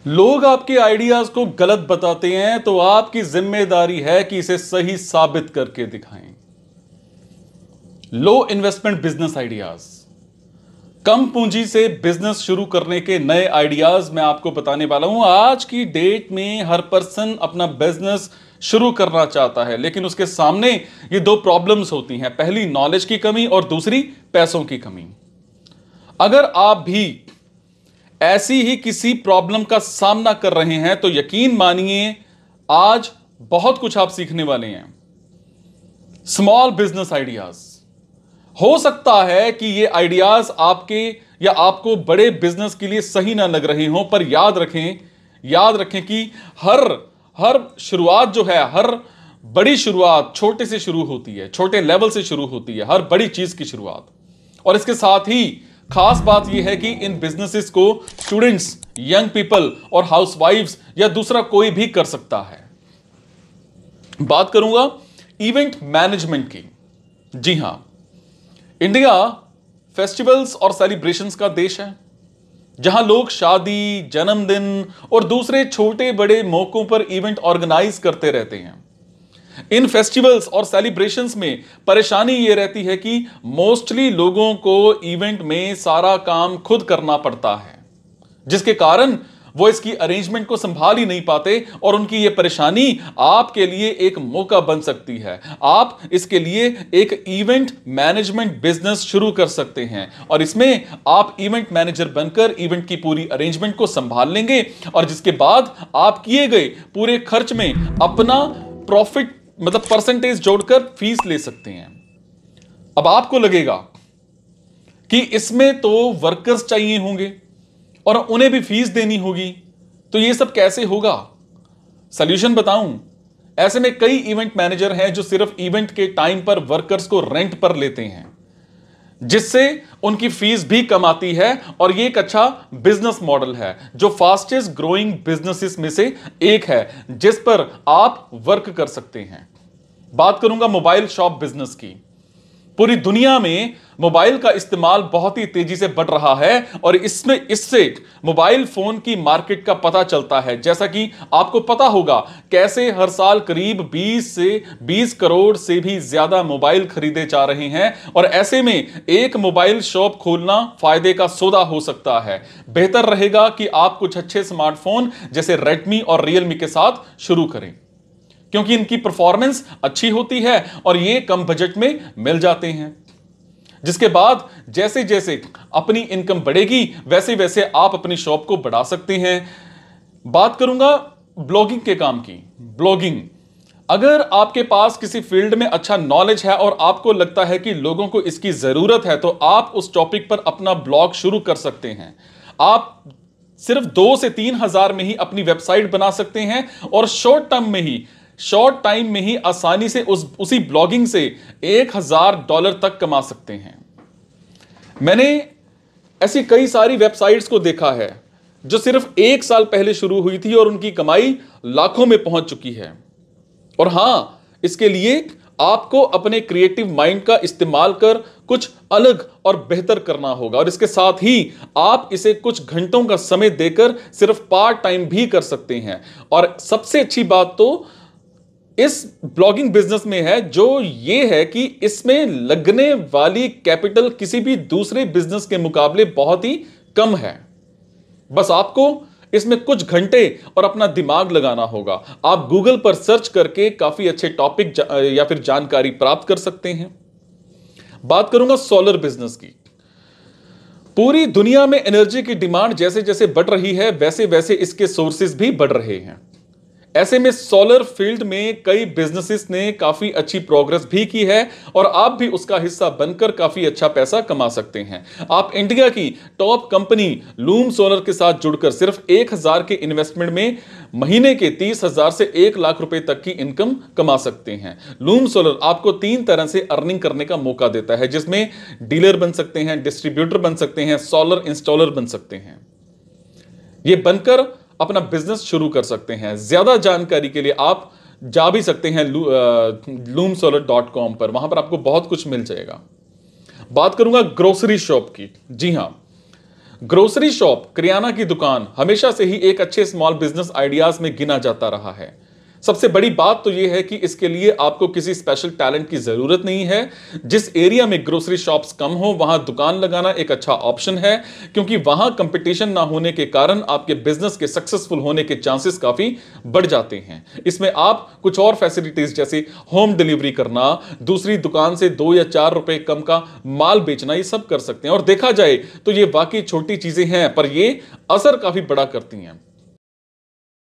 लोग आपके आइडियाज को गलत बताते हैं तो आपकी जिम्मेदारी है कि इसे सही साबित करके दिखाएं। लो इन्वेस्टमेंट बिजनेस आइडियाज, कम पूंजी से बिजनेस शुरू करने के नए आइडियाज मैं आपको बताने वाला हूं। आज की डेट में हर पर्सन अपना बिजनेस शुरू करना चाहता है, लेकिन उसके सामने ये दो प्रॉब्लम्स होती हैं। पहली नॉलेज की कमी और दूसरी पैसों की कमी। अगर आप भी ऐसी ही किसी प्रॉब्लम का सामना कर रहे हैं तो यकीन मानिए आज बहुत कुछ आप सीखने वाले हैं। स्मॉल बिजनेस आइडियाज, हो सकता है कि ये आइडियाज आपके या आपको बड़े बिजनेस के लिए सही ना लग रहे हों, पर याद रखें कि हर शुरुआत जो है, हर बड़ी शुरुआत छोटे से शुरू होती है, छोटे लेवल से शुरू होती है हर बड़ी चीज की शुरुआत। और इसके साथ ही खास बात यह है कि इन बिजनेसेस को स्टूडेंट्स, यंग पीपल और हाउसवाइफ्स या दूसरा कोई भी कर सकता है। बात करूंगा इवेंट मैनेजमेंट की। जी हां, इंडिया फेस्टिवल्स और सेलिब्रेशंस का देश है, जहां लोग शादी, जन्मदिन और दूसरे छोटे बड़े मौकों पर इवेंट ऑर्गेनाइज करते रहते हैं। इन फेस्टिवल्स और सेलिब्रेशंस में परेशानी यह रहती है कि मोस्टली लोगों को इवेंट में सारा काम खुद करना पड़ता है, जिसके कारण वो इसकी अरेंजमेंट को संभाल ही नहीं पाते और उनकी यह परेशानी आपके लिए एक मौका बन सकती है। आप इसके लिए एक इवेंट मैनेजमेंट बिजनेस शुरू कर सकते हैं और इसमें आप इवेंट मैनेजर बनकर इवेंट की पूरी अरेंजमेंट को संभाल लेंगे और जिसके बाद आप किए गए पूरे खर्च में अपना प्रॉफिट मतलब परसेंटेज जोड़कर फीस ले सकते हैं। अब आपको लगेगा कि इसमें तो वर्कर्स चाहिए होंगे और उन्हें भी फीस देनी होगी, तो ये सब कैसे होगा? सॉल्यूशन बताऊं। ऐसे में कई इवेंट मैनेजर हैं जो सिर्फ इवेंट के टाइम पर वर्कर्स को रेंट पर लेते हैं, जिससे उनकी फीस भी कम आती है और ये एक अच्छा बिजनेस मॉडल है जो फास्टेस्ट ग्रोइंग बिजनेसेस में से एक है जिस पर आप वर्क कर सकते हैं। बात करूंगा मोबाइल शॉप बिजनेस की। पूरी दुनिया में मोबाइल का इस्तेमाल बहुत ही तेजी से बढ़ रहा है और इससे मोबाइल फोन की मार्केट का पता चलता है। जैसा कि आपको पता होगा कैसे हर साल करीब 20 करोड़ से भी ज्यादा मोबाइल खरीदे जा रहे हैं और ऐसे में एक मोबाइल शॉप खोलना फायदे का सौदा हो सकता है। बेहतर रहेगा कि आप कुछ अच्छे स्मार्टफोन जैसे रेडमी और रियलमी के साथ शुरू करें, क्योंकि इनकी परफॉर्मेंस अच्छी होती है और ये कम बजट में मिल जाते हैं। जिसके बाद जैसे जैसे अपनी इनकम बढ़ेगी वैसे वैसे आप अपनी शॉप को बढ़ा सकते हैं। बात करूंगा ब्लॉगिंग के काम की। ब्लॉगिंग, अगर आपके पास किसी फील्ड में अच्छा नॉलेज है और आपको लगता है कि लोगों को इसकी जरूरत है, तो आप उस टॉपिक पर अपना ब्लॉग शुरू कर सकते हैं। आप सिर्फ 2 से 3 हजार में ही अपनी वेबसाइट बना सकते हैं और शॉर्ट टाइम में ही आसानी से उसी ब्लॉगिंग से $1000 तक कमा सकते हैं। मैंने ऐसी कई सारी वेबसाइट्स को देखा है जो सिर्फ 1 साल पहले शुरू हुई थी और उनकी कमाई लाखों में पहुंच चुकी है। और हां, इसके लिए आपको अपने क्रिएटिव माइंड का इस्तेमाल कर कुछ अलग और बेहतर करना होगा और इसके साथ ही आप इसे कुछ घंटों का समय देकर सिर्फ पार्ट टाइम भी कर सकते हैं। और सबसे अच्छी बात तो इस ब्लॉगिंग बिजनेस में है जो ये है कि इसमें लगने वाली कैपिटल किसी भी दूसरे बिजनेस के मुकाबले बहुत ही कम है। बस आपको इसमें कुछ घंटे और अपना दिमाग लगाना होगा। आप गूगल पर सर्च करके काफी अच्छे टॉपिक या फिर जानकारी प्राप्त कर सकते हैं। बात करूंगा सोलर बिजनेस की। पूरी दुनिया में एनर्जी की डिमांड जैसे जैसे बढ़ रही है वैसे वैसे इसके सोर्सेज भी बढ़ रहे हैं। ऐसे में सोलर फील्ड में कई बिजनेसेस ने काफी अच्छी प्रोग्रेस भी की है और आप भी उसका हिस्सा बनकर काफी अच्छा पैसा कमा सकते हैं। आप इंडिया की टॉप कंपनी लूम सोलर के साथ जुड़कर सिर्फ 1000 के इन्वेस्टमेंट में महीने के 30,000 से 1 लाख रुपए तक की इनकम कमा सकते हैं। लूम सोलर आपको 3 तरह से अर्निंग करने का मौका देता है, जिसमें डीलर बन सकते हैं, डिस्ट्रीब्यूटर बन सकते हैं, सोलर इंस्टॉलर बन सकते हैं। ये बनकर अपना बिजनेस शुरू कर सकते हैं। ज्यादा जानकारी के लिए आप जा भी सकते हैं loomsolar.com पर, वहां पर आपको बहुत कुछ मिल जाएगा। बात करूंगा ग्रोसरी शॉप की। जी हां, ग्रोसरी शॉप, किराना की दुकान हमेशा से ही एक अच्छे स्मॉल बिजनेस आइडियाज में गिना जाता रहा है। सबसे बड़ी बात तो यह है कि इसके लिए आपको किसी स्पेशल टैलेंट की जरूरत नहीं है। जिस एरिया में ग्रोसरी शॉप्स कम हो वहां दुकान लगाना एक अच्छा ऑप्शन है, क्योंकि वहां कंपटीशन ना होने के कारण आपके बिजनेस के सक्सेसफुल होने के चांसेस काफी बढ़ जाते हैं। इसमें आप कुछ और फैसिलिटीज जैसे होम डिलीवरी करना, दूसरी दुकान से 2 या 4 रुपए कम का माल बेचना, ये सब कर सकते हैं। और देखा जाए तो ये वाकई छोटी चीजें हैं, पर ये असर काफी बड़ा करती हैं।